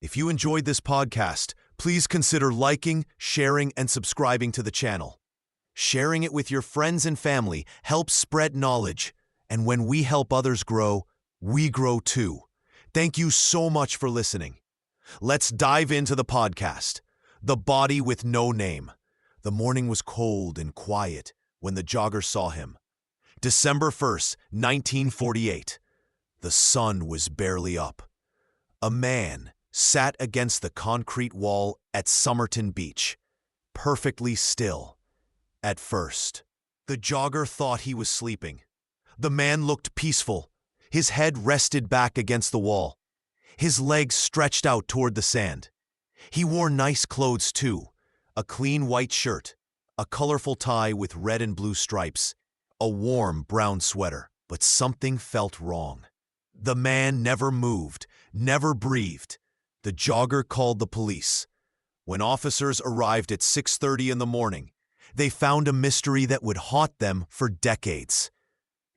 If you enjoyed this podcast, please consider liking, sharing, and subscribing to the channel. Sharing it with your friends and family helps spread knowledge, and when we help others grow, we grow too. Thank you so much for listening. Let's dive into the podcast. The Body with No Name. The morning was cold and quiet when the jogger saw him. December 1st, 1948. The sun was barely up. A man sat against the concrete wall at Somerton Beach, perfectly still. At first, the jogger thought he was sleeping. The man looked peaceful. His head rested back against the wall. His legs stretched out toward the sand. He wore nice clothes too, a clean white shirt, a colorful tie with red and blue stripes, a warm brown sweater. But something felt wrong. The man never moved, never breathed. The jogger called the police. When officers arrived at 6:30 in the morning, they found a mystery that would haunt them for decades.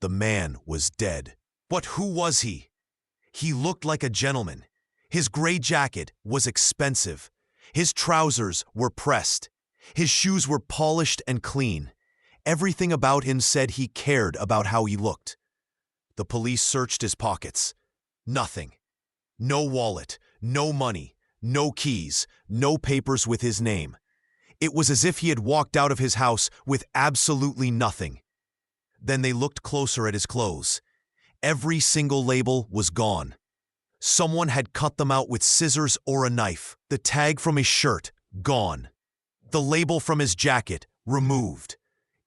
The man was dead. But who was he? He looked like a gentleman. His gray jacket was expensive. His trousers were pressed. His shoes were polished and clean. Everything about him said he cared about how he looked. The police searched his pockets. Nothing. No wallet, no money, no keys, no papers with his name. It was as if he had walked out of his house with absolutely nothing. Then they looked closer at his clothes. Every single label was gone. Someone had cut them out with scissors or a knife. The tag from his shirt, gone. The label from his jacket, removed.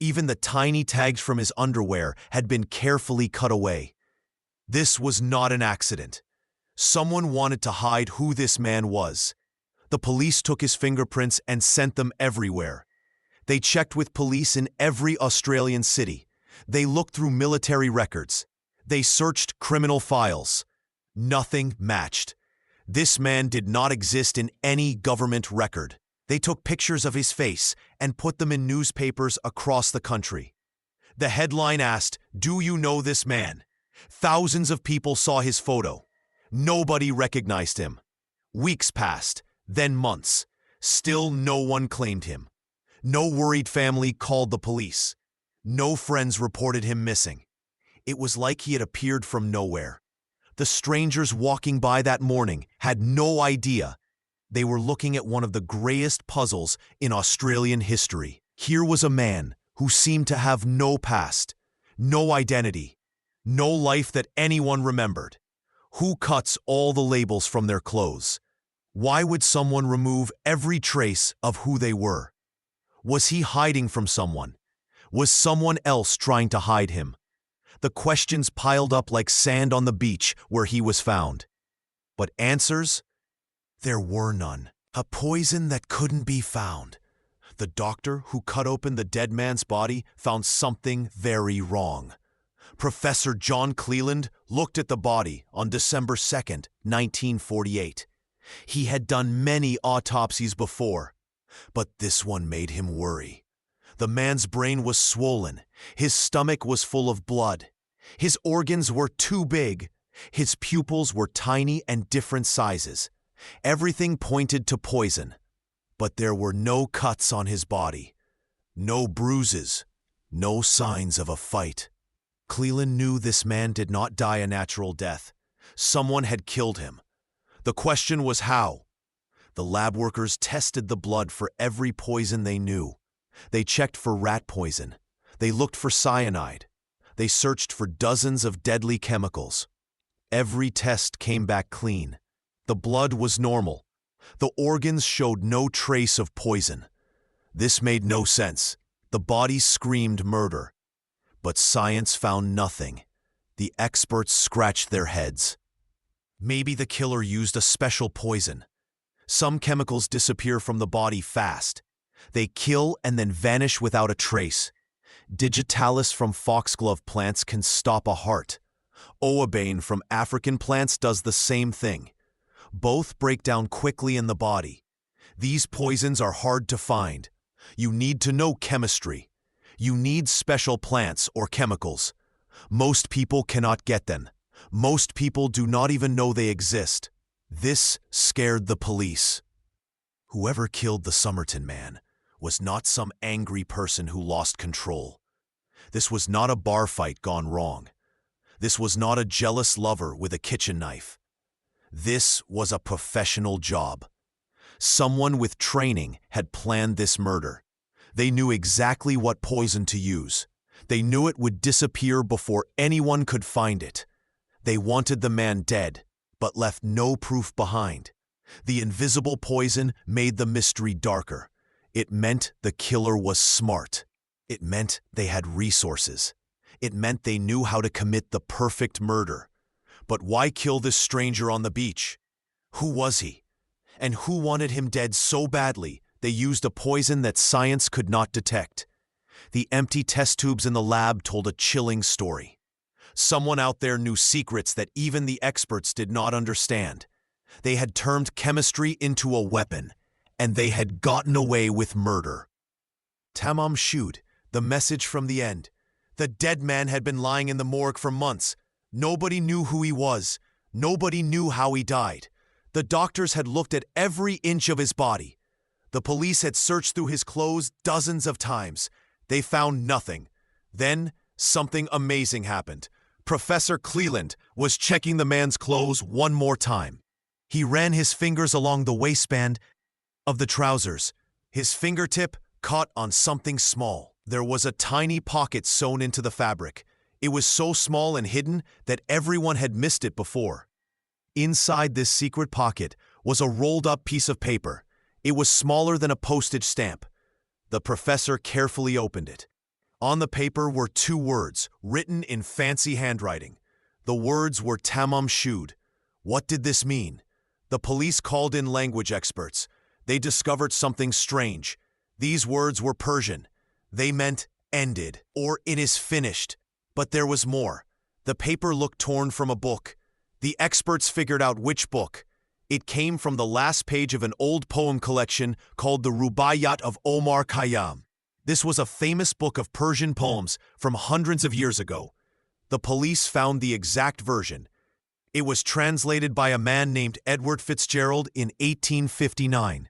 Even the tiny tags from his underwear had been carefully cut away. This was not an accident. Someone wanted to hide who this man was. The police took his fingerprints and sent them everywhere. They checked with police in every Australian city. They looked through military records. They searched criminal files. Nothing matched. This man did not exist in any government record. They took pictures of his face and put them in newspapers across the country. The headline asked, "Do you know this man?" Thousands of people saw his photo. Nobody recognized him. Weeks passed, then months. Still no one claimed him. No worried family called the police. No friends reported him missing. It was like he had appeared from nowhere. The strangers walking by that morning had no idea. They were looking at one of the grayest puzzles in Australian history. Here was a man who seemed to have no past, no identity, no life that anyone remembered. Who cuts all the labels from their clothes? Why would someone remove every trace of who they were? Was he hiding from someone? Was someone else trying to hide him? The questions piled up like sand on the beach where he was found. But answers? There were none. A poison that couldn't be found. The doctor who cut open the dead man's body found something very wrong. Professor John Cleland looked at the body on December 2nd, 1948. He had done many autopsies before, but this one made him worry. The man's brain was swollen. His stomach was full of blood. His organs were too big. His pupils were tiny and different sizes. Everything pointed to poison, but there were no cuts on his body, no bruises, no signs of a fight. Cleland knew this man did not die a natural death. Someone had killed him. The question was how. The lab workers tested the blood for every poison they knew. They checked for rat poison. They looked for cyanide. They searched for dozens of deadly chemicals. Every test came back clean. The blood was normal. The organs showed no trace of poison. This made no sense. The body screamed murder. But science found nothing. The experts scratched their heads. Maybe the killer used a special poison. Some chemicals disappear from the body fast. They kill and then vanish without a trace. Digitalis from foxglove plants can stop a heart. Ouabain from African plants does the same thing. Both break down quickly in the body. These poisons are hard to find. You need to know chemistry. You need special plants or chemicals. Most people cannot get them. Most people do not even know they exist. This scared the police. Whoever killed the Somerton man was not some angry person who lost control. This was not a bar fight gone wrong. This was not a jealous lover with a kitchen knife. This was a professional job. Someone with training had planned this murder. They knew exactly what poison to use. They knew it would disappear before anyone could find it. They wanted the man dead, but left no proof behind. The invisible poison made the mystery darker. It meant the killer was smart. It meant they had resources. It meant they knew how to commit the perfect murder. But why kill this stranger on the beach? Who was he? And who wanted him dead so badly they used a poison that science could not detect? The empty test tubes in the lab told a chilling story. Someone out there knew secrets that even the experts did not understand. They had turned chemistry into a weapon, and they had gotten away with murder. Tamam Shud, the message from the end. The dead man had been lying in the morgue for months. Nobody knew who he was. Nobody knew how he died. The doctors had looked at every inch of his body. The police had searched through his clothes dozens of times. They found nothing. Then, something amazing happened. Professor Cleland was checking the man's clothes one more time. He ran his fingers along the waistband of the trousers. His fingertip caught on something small. There was a tiny pocket sewn into the fabric. It was so small and hidden that everyone had missed it before. Inside this secret pocket was a rolled-up piece of paper. It was smaller than a postage stamp. The professor carefully opened it. On the paper were 2 words, written in fancy handwriting. The words were Tamam Shud. What did this mean? The police called in language experts. They discovered something strange. These words were Persian. They meant ended, or it is finished. But there was more. The paper looked torn from a book. The experts figured out which book. It came from the last page of an old poem collection called the Rubaiyat of Omar Khayyam. This was a famous book of Persian poems from hundreds of years ago. The police found the exact version. It was translated by a man named Edward Fitzgerald in 1859.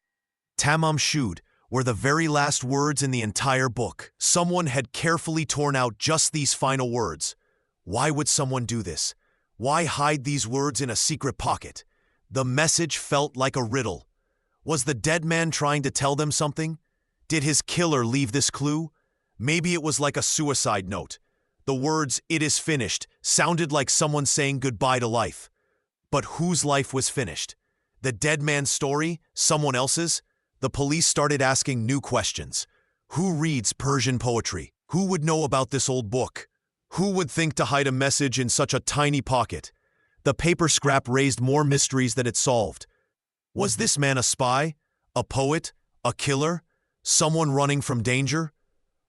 Tamam Shud were the very last words in the entire book. Someone had carefully torn out just these final words. Why would someone do this? Why hide these words in a secret pocket? The message felt like a riddle. Was the dead man trying to tell them something? Did his killer leave this clue? Maybe it was like a suicide note. The words, "it is finished," sounded like someone saying goodbye to life. But whose life was finished? The dead man's story? Someone else's? The police started asking new questions. Who reads Persian poetry? Who would know about this old book? Who would think to hide a message in such a tiny pocket? The paper scrap raised more mysteries than it solved. Was this man a spy? A poet? A killer? Someone running from danger?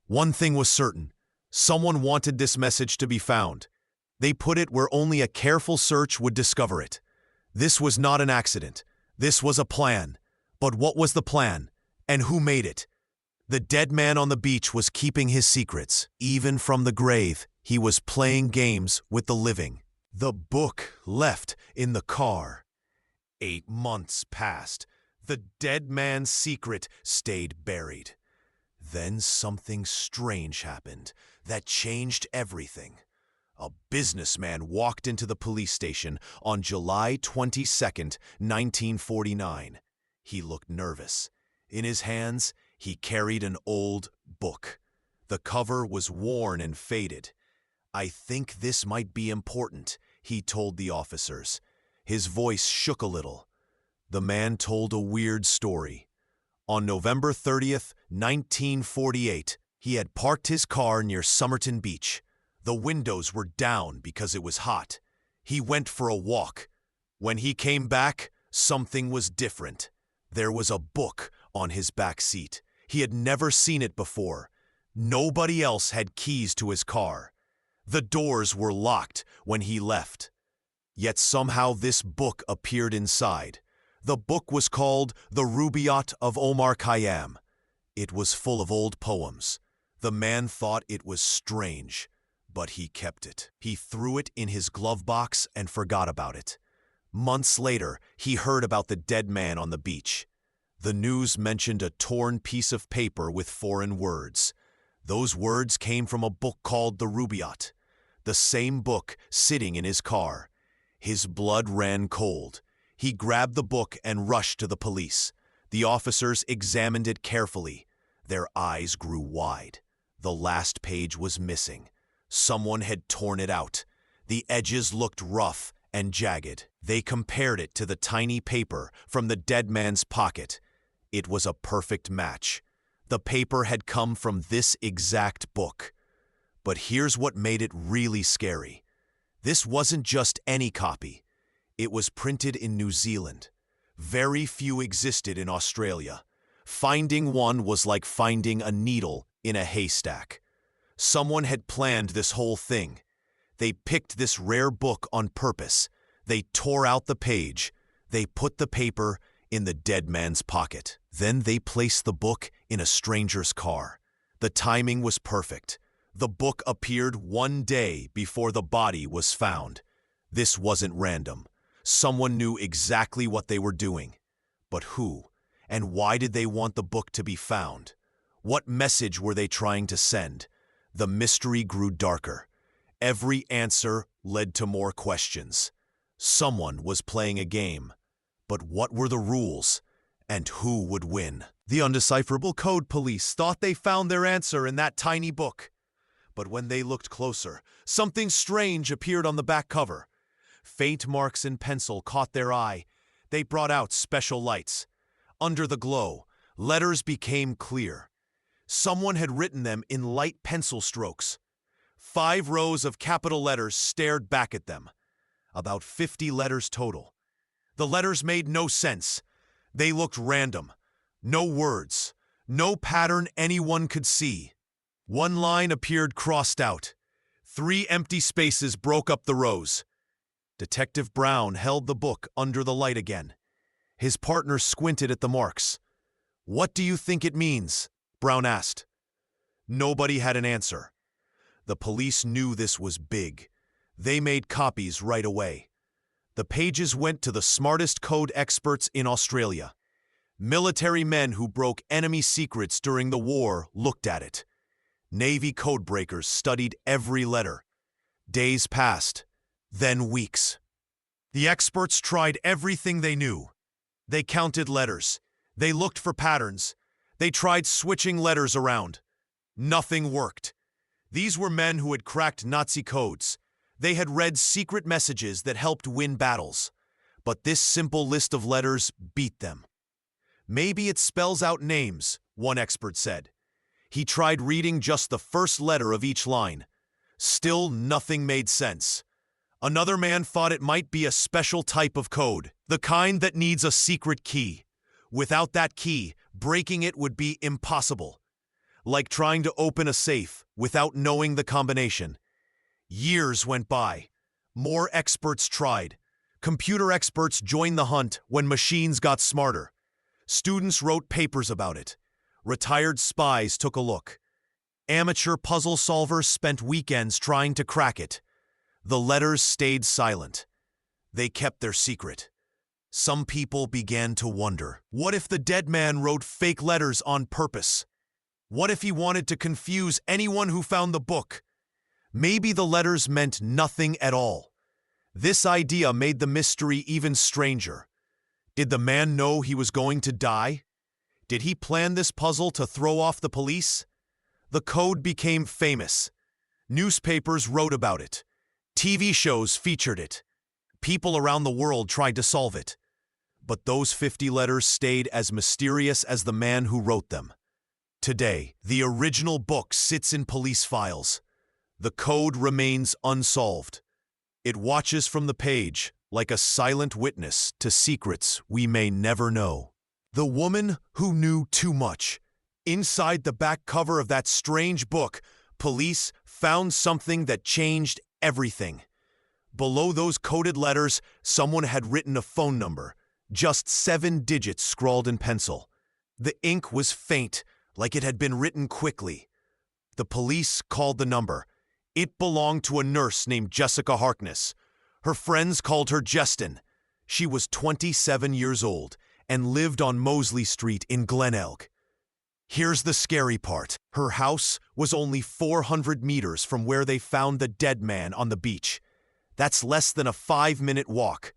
One thing was certain. Someone wanted this message to be found. They put it where only a careful search would discover it. This was not an accident. This was a plan. But what was the plan? And who made it? The dead man on the beach was keeping his secrets. Even from the grave, he was playing games with the living. The book left in the car. 8 months passed. The dead man's secret stayed buried. Then something strange happened that changed everything. A businessman walked into the police station on July 22nd, 1949. He looked nervous. In his hands, he carried an old book. The cover was worn and faded. "I think this might be important," he told the officers. His voice shook a little. The man told a weird story. On November 30th, 1948, he had parked his car near Somerton Beach. The windows were down because it was hot. He went for a walk. When he came back, something was different. There was a book on his back seat. He had never seen it before. Nobody else had keys to his car. The doors were locked when he left. Yet somehow this book appeared inside. The book was called the Rubaiyat of Omar Khayyam. It was full of old poems. The man thought it was strange, but he kept it. He threw it in his glove box and forgot about it. Months later, he heard about the dead man on the beach. The news mentioned a torn piece of paper with foreign words. Those words came from a book called the Rubaiyat, the same book sitting in his car. His blood ran cold. He grabbed the book and rushed to the police. The officers examined it carefully. Their eyes grew wide. The last page was missing. Someone had torn it out. The edges looked rough and jagged. They compared it to the tiny paper from the dead man's pocket. It was a perfect match. The paper had come from this exact book. But here's what made it really scary. This wasn't just any copy. It was printed in New Zealand. Very few existed in Australia. Finding one was like finding a needle in a haystack. Someone had planned this whole thing. They picked this rare book on purpose. They tore out the page. They put the paper in the dead man's pocket. Then they placed the book in a stranger's car. The timing was perfect. The book appeared one day before the body was found. This wasn't random. Someone knew exactly what they were doing. But who? And why did they want the book to be found? What message were they trying to send? The mystery grew darker. Every answer led to more questions. Someone was playing a game. But what were the rules? And who would win? The Undecipherable Code police thought they found their answer in that tiny book. But when they looked closer, something strange appeared on the back cover. Faint marks in pencil caught their eye. They brought out special lights. Under the glow, letters became clear. Someone had written them in light pencil strokes. 5 rows of capital letters stared back at them. About 50 letters total. The letters made no sense. They looked random. No words. No pattern anyone could see. One line appeared crossed out. 3 empty spaces broke up the rows. Detective Brown held the book under the light again. His partner squinted at the marks. "What do you think it means?" Brown asked. Nobody had an answer. The police knew this was big. They made copies right away. The pages went to the smartest code experts in Australia. Military men who broke enemy secrets during the war looked at it. Navy codebreakers studied every letter. Days passed, then weeks. The experts tried everything they knew. They counted letters. They looked for patterns. They tried switching letters around. Nothing worked. These were men who had cracked Nazi codes. They had read secret messages that helped win battles. But this simple list of letters beat them. "Maybe it spells out names," one expert said. He tried reading just the first letter of each line. Still, nothing made sense. Another man thought it might be a special type of code, the kind that needs a secret key. Without that key, breaking it would be impossible. Like trying to open a safe without knowing the combination. Years went by. More experts tried. Computer experts joined the hunt when machines got smarter. Students wrote papers about it. Retired spies took a look. Amateur puzzle solvers spent weekends trying to crack it. The letters stayed silent. They kept their secret. Some people began to wonder, what if the dead man wrote fake letters on purpose? What if he wanted to confuse anyone who found the book? Maybe the letters meant nothing at all. This idea made the mystery even stranger. Did the man know he was going to die? Did he plan this puzzle to throw off the police? The code became famous. Newspapers wrote about it. TV shows featured it. People around the world tried to solve it. But those 50 letters stayed as mysterious as the man who wrote them. Today, the original book sits in police files. The code remains unsolved. It watches from the page, like a silent witness to secrets we may never know. The woman who knew too much. Inside the back cover of that strange book, police found something that changed everything. Below those coded letters, someone had written a phone number, just 7 digits scrawled in pencil. The ink was faint, like it had been written quickly. The police called the number. It belonged to a nurse named Jessica Harkness. Her friends called her Jestin. She was 27 years old and lived on Mosley Street in Glen Elg. Here's the scary part. Her house was only 400 meters from where they found the dead man on the beach. That's less than a 5-minute walk.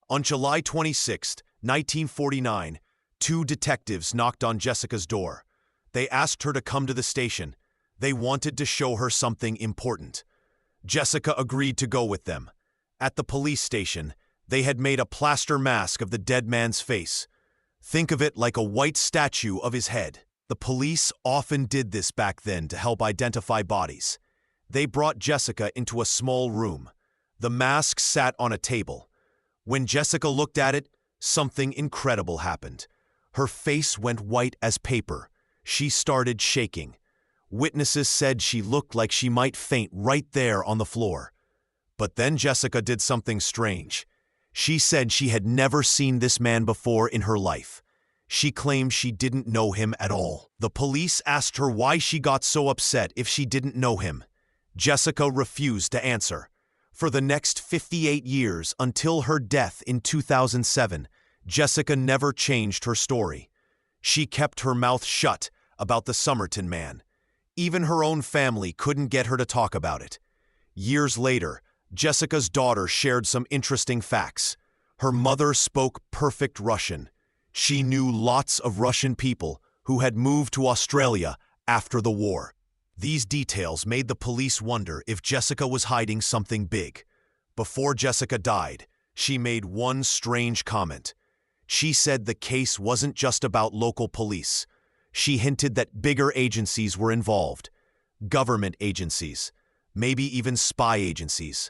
On July 26, 1949, 2 detectives knocked on Jessica's door. They asked her to come to the station. They wanted to show her something important. Jessica agreed to go with them. At the police station, they had made a plaster mask of the dead man's face. Think of it like a white statue of his head. The police often did this back then to help identify bodies. They brought Jessica into a small room. The mask sat on a table. When Jessica looked at it, something incredible happened. Her face went white as paper. She started shaking. Witnesses said she looked like she might faint right there on the floor. But then Jessica did something strange. She said she had never seen this man before in her life. She claimed she didn't know him at all. The police asked her why she got so upset if she didn't know him. Jessica refused to answer. For the next 58 years, until her death in 2007, Jessica never changed her story. She kept her mouth shut about the Somerton man. Even her own family couldn't get her to talk about it. Years later, Jessica's daughter shared some interesting facts. Her mother spoke perfect Russian. She knew lots of Russian people who had moved to Australia after the war. These details made the police wonder if Jessica was hiding something big. Before Jessica died, she made one strange comment. She said the case wasn't just about local police. She hinted that bigger agencies were involved. Government agencies. Maybe even spy agencies.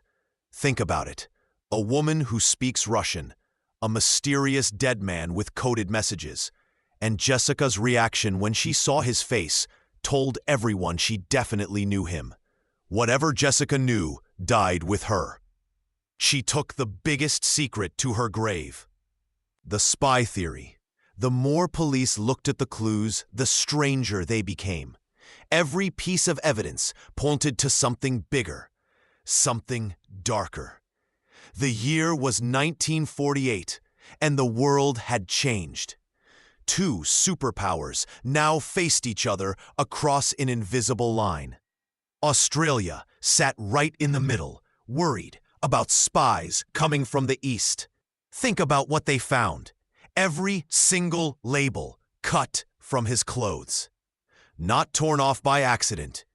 Think about it. A woman who speaks Russian. A mysterious dead man with coded messages. And Jessica's reaction when she saw his face told everyone she definitely knew him. Whatever Jessica knew died with her. She took the biggest secret to her grave. The spy theory. The more police looked at the clues, the stranger they became. Every piece of evidence pointed to something bigger, something darker. The year was 1948, and the world had changed. 2 superpowers now faced each other across an invisible line. Australia sat right in the middle, worried about spies coming from the east. Think about what they found. Every single label cut from his clothes. Not torn off by accident.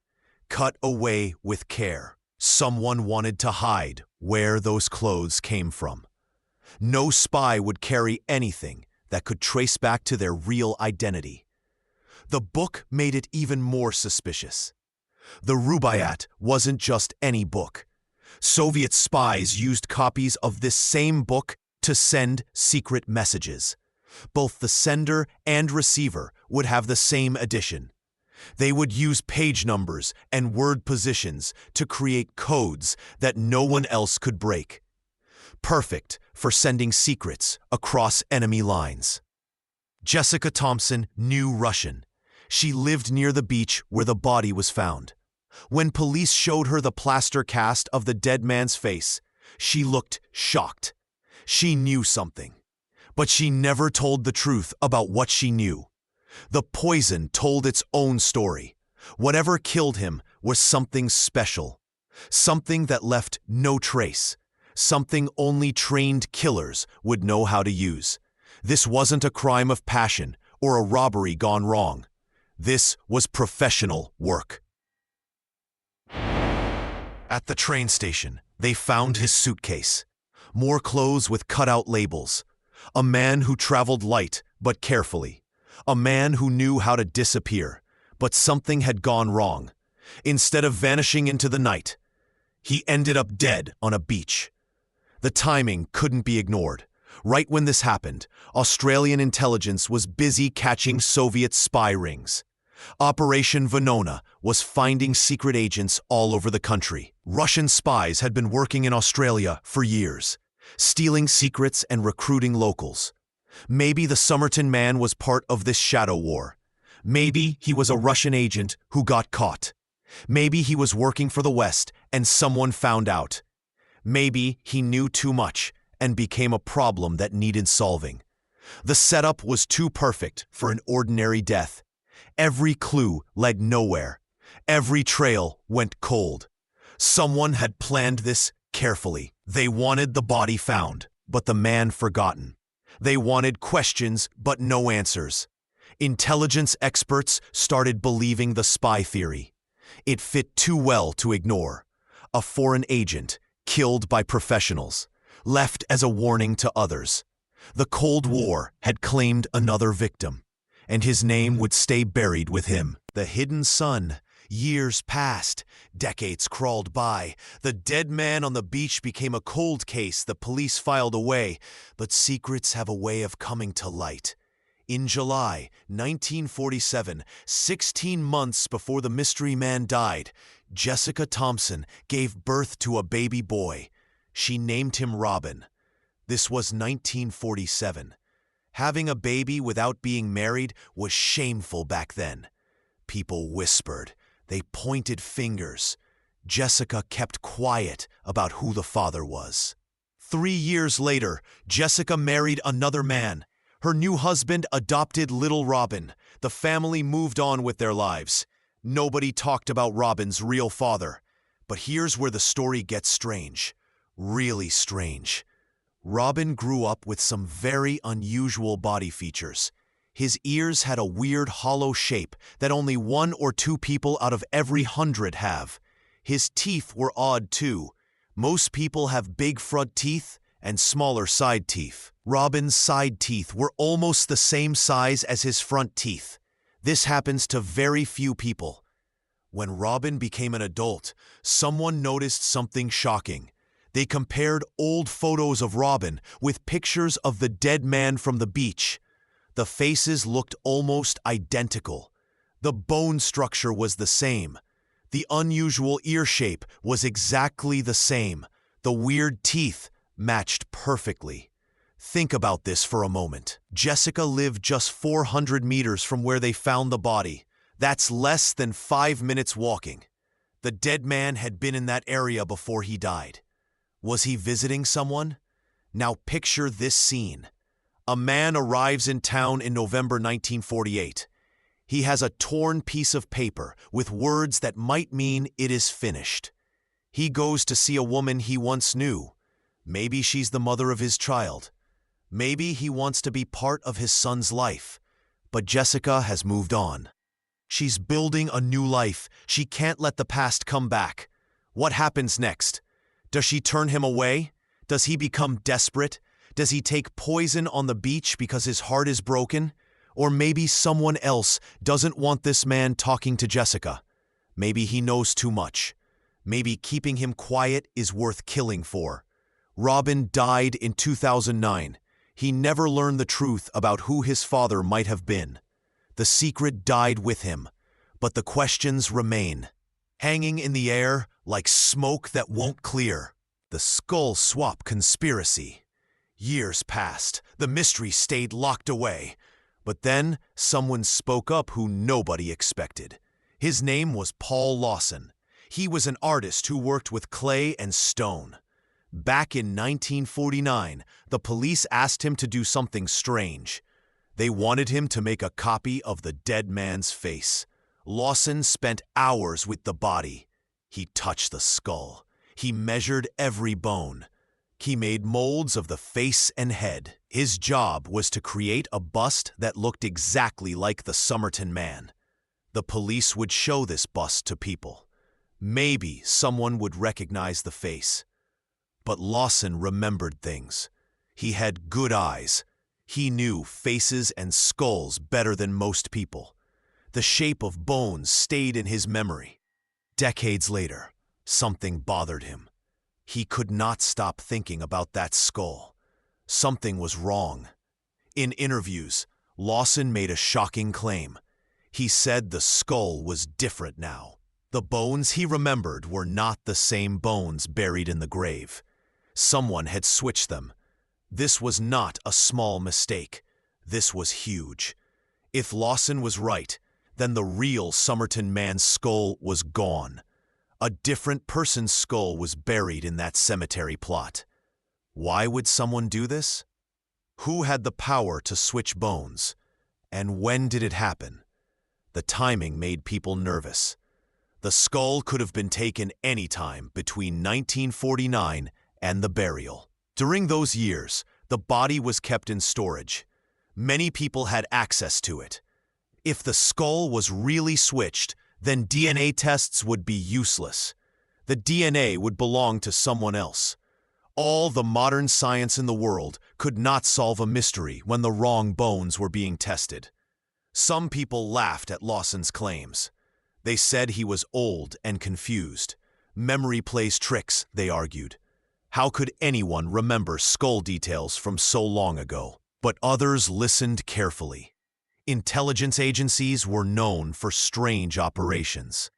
Cut away with care. Someone wanted to hide where those clothes came from. No spy would carry anything that could trace back to their real identity. The book made it even more suspicious. The Rubaiyat wasn't just any book. Soviet spies used copies of this same book to send secret messages. Both the sender and receiver would have the same edition. They would use page numbers and word positions to create codes that no one else could break. Perfect for sending secrets across enemy lines. Jessica Thompson knew Russian. She lived near the beach where the body was found. When police showed her the plaster cast of the dead man's face, she looked shocked. She knew something, but she never told the truth about what she knew. The poison told its own story. Whatever killed him was something special, something that left no trace, something only trained killers would know how to use. This wasn't a crime of passion or a robbery gone wrong. This was professional work. At the train station, they found his suitcase. More clothes with cut-out labels. A man who traveled light but carefully. A man who knew how to disappear, but something had gone wrong. Instead of vanishing into the night, he ended up dead on a beach. The timing couldn't be ignored. Right when this happened, Australian intelligence was busy catching Soviet spy rings. Operation Venona was finding secret agents all over the country. Russian spies had been working in Australia for years, stealing secrets and recruiting locals. Maybe the Somerton man was part of this shadow war. Maybe he was a Russian agent who got caught. Maybe he was working for the West and someone found out. Maybe he knew too much and became a problem that needed solving. The setup was too perfect for an ordinary death. Every clue led nowhere. Every trail went cold. Someone had planned this carefully. They wanted the body found, but the man forgotten. They wanted questions, but no answers. Intelligence experts started believing the spy theory. It fit too well to ignore. A foreign agent, killed by professionals, left as a warning to others. The Cold War had claimed another victim, and his name would stay buried with him. The hidden son. Years passed, decades crawled by. The dead man on the beach became a cold case the police filed away, but secrets have a way of coming to light. In July 1947, 16 months before the mystery man died, Jessica Thompson gave birth to a baby boy. She named him Robin. This was 1947. Having a baby without being married was shameful back then. People whispered. They pointed fingers. Jessica kept quiet about who the father was. 3 years later, Jessica married another man. Her new husband adopted little Robin. The family moved on with their lives. Nobody talked about Robin's real father. But here's where the story gets strange. Really strange. Robin grew up with some very unusual body features. His ears had a weird hollow shape that only 1 or 2 people out of every 100 have. His teeth were odd too. Most people have big front teeth and smaller side teeth. Robin's side teeth were almost the same size as his front teeth. This happens to very few people. When Robin became an adult, someone noticed something shocking. They compared old photos of Robin with pictures of the dead man from the beach. The faces looked almost identical. The bone structure was the same. The unusual ear shape was exactly the same. The weird teeth matched perfectly. Think about this for a moment. Jessica lived just 400 meters from where they found the body. That's less than 5 minutes walking. The dead man had been in that area before he died. Was he visiting someone? Now picture this scene. A man arrives in town in November 1948. He has a torn piece of paper with words that might mean it is finished. He goes to see a woman he once knew. Maybe she's the mother of his child. Maybe he wants to be part of his son's life. But Jessica has moved on. She's building a new life. She can't let the past come back. What happens next? Does she turn him away? Does he become desperate? Does he take poison on the beach because his heart is broken? Or maybe someone else doesn't want this man talking to Jessica. Maybe he knows too much. Maybe keeping him quiet is worth killing for. Robin died in 2009. He never learned the truth about who his father might have been. The secret died with him, but the questions remain, hanging in the air like smoke that won't clear. The skull swap conspiracy. Years passed, the mystery stayed locked away. But then, someone spoke up who nobody expected. His name was Paul Lawson. He was an artist who worked with clay and stone. Back in 1949, the police asked him to do something strange. They wanted him to make a copy of the dead man's face. Lawson spent hours with the body. He touched the skull. He measured every bone. He made molds of the face and head. His job was to create a bust that looked exactly like the Somerton man. The police would show this bust to people. Maybe someone would recognize the face. But Lawson remembered things. He had good eyes. He knew faces and skulls better than most people. The shape of bones stayed in his memory. Decades later, something bothered him. He could not stop thinking about that skull. Something was wrong. In interviews, Lawson made a shocking claim. He said the skull was different now. The bones he remembered were not the same bones buried in the grave. Someone had switched them. This was not a small mistake. This was huge. If Lawson was right, then the real Somerton man's skull was gone. A different person's skull was buried in that cemetery plot. Why would someone do this? Who had the power to switch bones? And when did it happen? The timing made people nervous. The skull could have been taken any time between 1949 and the burial. During those years, the body was kept in storage. Many people had access to it. If the skull was really switched, then DNA tests would be useless. The DNA would belong to someone else. All the modern science in the world could not solve a mystery when the wrong bones were being tested. Some people laughed at Lawson's claims. They said he was old and confused. Memory plays tricks, they argued. How could anyone remember skull details from so long ago? But others listened carefully. Intelligence agencies were known for strange operations.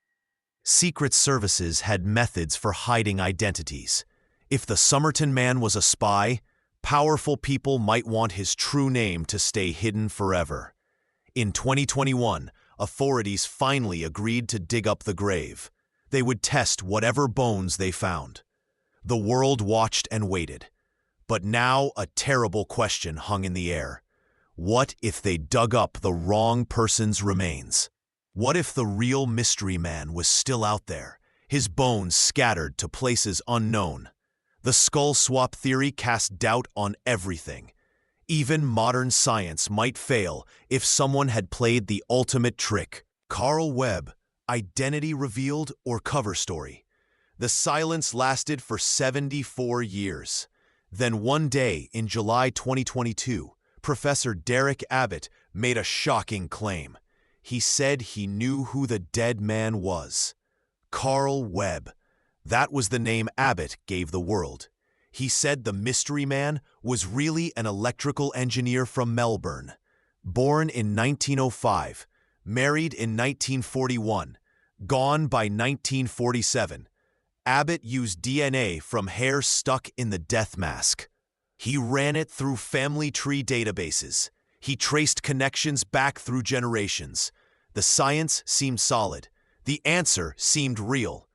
Secret services had methods for hiding identities. If the Somerton man was a spy, powerful people might want his true name to stay hidden forever. In 2021, authorities finally agreed to dig up the grave. They would test whatever bones they found. The world watched and waited. But now a terrible question hung in the air. What if they dug up the wrong person's remains? What if the real mystery man was still out there, his bones scattered to places unknown? The skull swap theory cast doubt on everything. Even modern science might fail if someone had played the ultimate trick. Carl Webb, identity revealed or cover story. The silence lasted for 74 years. Then one day in July 2022, Professor Derek Abbott made a shocking claim. He said he knew who the dead man was. Carl Webb. That was the name Abbott gave the world. He said the mystery man was really an electrical engineer from Melbourne. Born in 1905, married in 1941, gone by 1947, Abbott used DNA from hair stuck in the death mask. He ran it through family tree databases. He traced connections back through generations. The science seemed solid. The answer seemed real.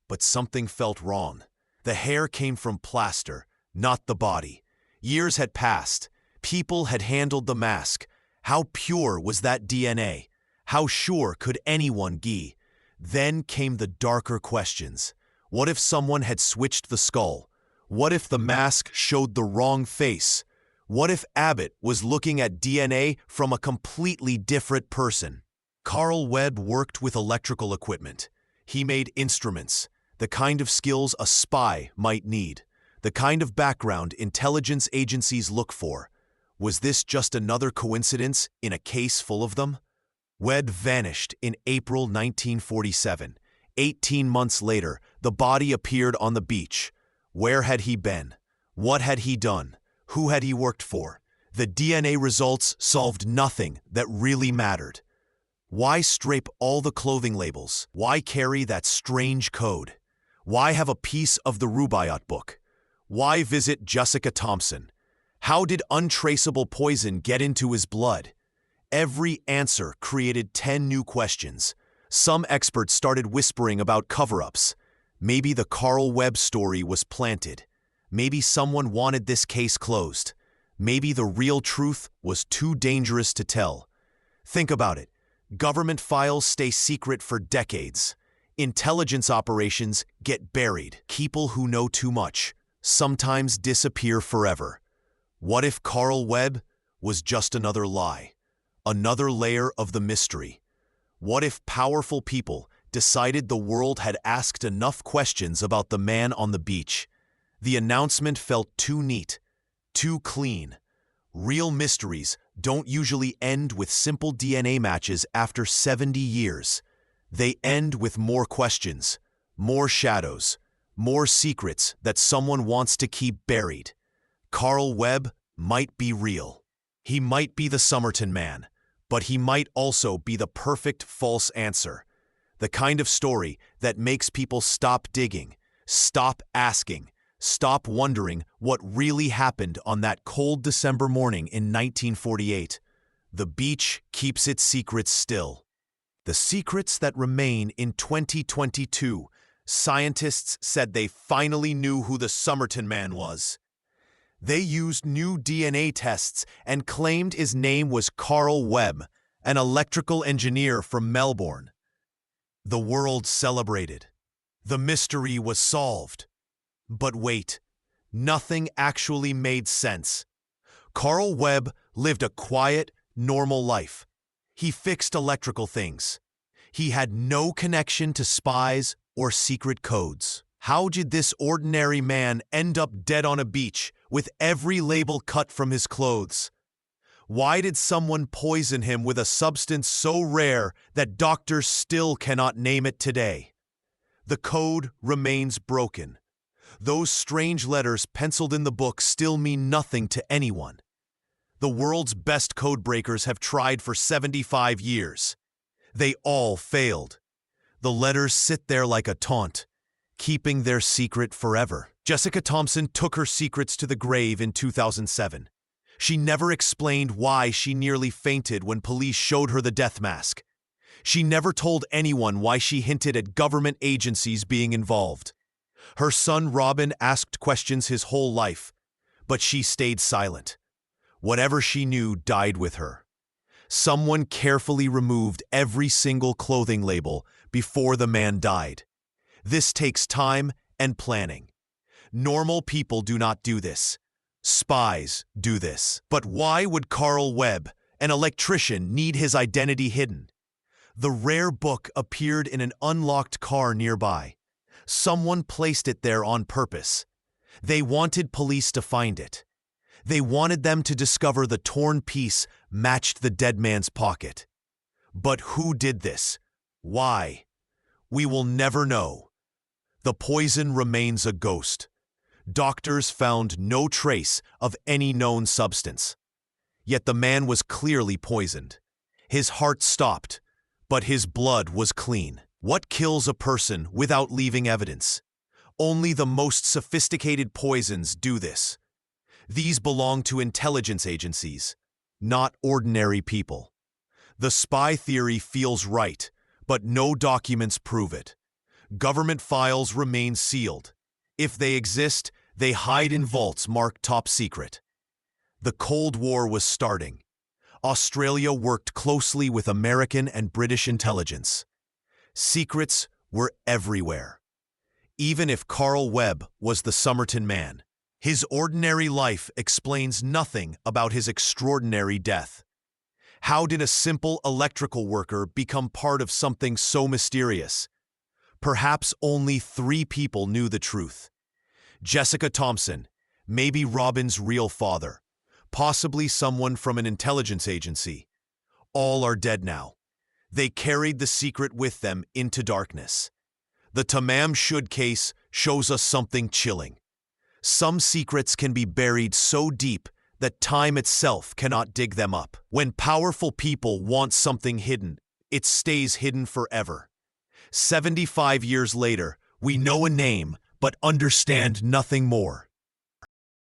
But something felt wrong. The hair came from plaster, not the body. Years had passed. People had handled the mask. How pure was that DNA? How sure could anyone be? Then came the darker questions. What if someone had switched the skull? What if the mask showed the wrong face? What if Abbott was looking at DNA from a completely different person? Carl Webb worked with electrical equipment. He made instruments, the kind of skills a spy might need, the kind of background intelligence agencies look for. Was this just another coincidence in a case full of them? Webb vanished in April 1947. 18 months later, the body appeared on the beach. Where had he been? What had he done? Who had he worked for? The DNA results solved nothing that really mattered. Why scrape all the clothing labels? Why carry that strange code? Why have a piece of the Rubaiyat book? Why visit Jessica Thompson? How did untraceable poison get into his blood? Every answer created 10 new questions. Some experts started whispering about cover-ups. Maybe the Carl Webb story was planted. Maybe someone wanted this case closed. Maybe the real truth was too dangerous to tell. Think about it. Government files stay secret for decades. Intelligence operations get buried. People who know too much sometimes disappear forever. What if Carl Webb was just another lie? Another layer of the mystery? What if powerful people decided the world had asked enough questions about the man on the beach? The announcement felt too neat, too clean. Real mysteries don't usually end with simple DNA matches after 70 years. They end with more questions, more shadows, more secrets that someone wants to keep buried. Carl Webb might be real. He might be the Somerton man, but he might also be the perfect false answer. The kind of story that makes people stop digging, stop asking, stop wondering what really happened on that cold December morning in 1948. The beach keeps its secrets still. The secrets that remain in 2022. Scientists said they finally knew who the Somerton man was. They used new DNA tests and claimed his name was Carl Webb, an electrical engineer from Melbourne. The world celebrated. The mystery was solved. But wait, nothing actually made sense. Carl Webb lived a quiet, normal life. He fixed electrical things. He had no connection to spies or secret codes. How did this ordinary man end up dead on a beach with every label cut from his clothes? Why did someone poison him with a substance so rare that doctors still cannot name it today? The code remains broken. Those strange letters penciled in the book still mean nothing to anyone. The world's best code breakers have tried for 75 years. They all failed. The letters sit there like a taunt, keeping their secret forever. Jessica Thompson took her secrets to the grave in 2007. She never explained why she nearly fainted when police showed her the death mask. She never told anyone why she hinted at government agencies being involved. Her son Robin asked questions his whole life, but she stayed silent. Whatever she knew died with her. Someone carefully removed every single clothing label before the man died. This takes time and planning. Normal people do not do this. Spies do this. But why would Carl Webb, an electrician, need his identity hidden? The rare book appeared in an unlocked car nearby. Someone placed it there on purpose. They wanted police to find it. They wanted them to discover the torn piece matched the dead man's pocket. But who did this? Why? We will never know. The poison remains a ghost. Doctors found no trace of any known substance. Yet the man was clearly poisoned. His heart stopped, but his blood was clean. What kills a person without leaving evidence? Only the most sophisticated poisons do this. These belong to intelligence agencies, not ordinary people. The spy theory feels right, but no documents prove it. Government files remain sealed. If they exist, they hide in vaults marked top secret. The Cold War was starting. Australia worked closely with American and British intelligence. Secrets were everywhere. Even if Carl Webb was the Somerton man, his ordinary life explains nothing about his extraordinary death. How did a simple electrical worker become part of something so mysterious? Perhaps only 3 people knew the truth. Jessica Thompson, maybe Robin's real father, possibly someone from an intelligence agency. All are dead now. They carried the secret with them into darkness. The Tamam Shud case shows us something chilling. Some secrets can be buried so deep that time itself cannot dig them up. When powerful people want something hidden, it stays hidden forever. 75 years later, we know a name but understand nothing more.